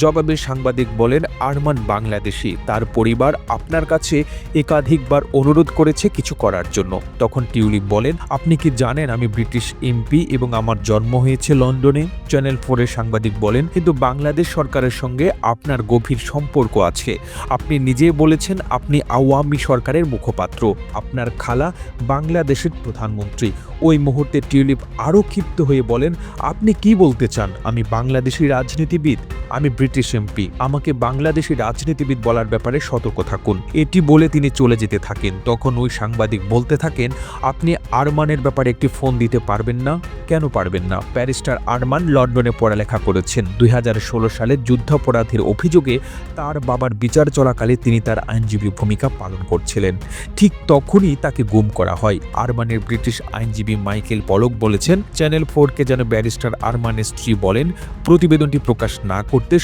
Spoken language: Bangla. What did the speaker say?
জবাবে সাংবাদিক বলেন, আরমান বাংলাদেশি, তার পরিবার আপনার কাছে একাধিকবার অনুরোধ করেছে কিছু করার জন্য। তখন টিউলিপ বলেন, আপনি কি জানেন আমি ব্রিটিশ এমপি এবং আমার জন্ম হয়েছে লন্ডনে? চ্যানেল 4-এর সাংবাদিক বলেন, কিন্তু বাংলাদেশ সরকারের সঙ্গে আপনার গভীর সম্পর্ক আছে। আপনি নিজেই বলেছেন আপনি আওয়ামী সরকারের মুখপাত্র, আপনার খালা বাংলাদেশের প্রধানমন্ত্রী। ওই মুহূর্তে টিউলিপ আরও ক্ষিপ্ত হয়ে বলেন, আপনি কি বলতে চান আমি বাংলাদেশি রাজনীতিবিদ? আমি ব্রিটিশ এমপি, আমাকে বাংলাদেশি রাজনীতিবিদ বলার ব্যাপারে সতর্ক থাকুন। এটি বলে তিনি চলে যেতে থাকেন। তখন ওই সাংবাদিক বলতে থাকেন, আপনি আরমানের ব্যাপারে একটি ফোন দিতে পারবেন না? কেন পারবেন না? ব্যারিস্টার আরমান লন্ডনে পড়ালেখা করেছেন। 2016 সালে যুদ্ধাপরাধের অভিযোগে তার বাবার বিচার চলাকালে তিনি তার আইনজীবী ভূমিকা পালন করছিলেন। ঠিক তখনই তাকে গুম করা হয়। আরমানের ব্রিটিশ আইনজীবী মাইকেল পলক বলেছেন, চ্যানেল 4-কে যেন ব্যারিস্টার আরমানের স্ত্রী বলেন প্রতিবেদনটি প্রকাশ না করতে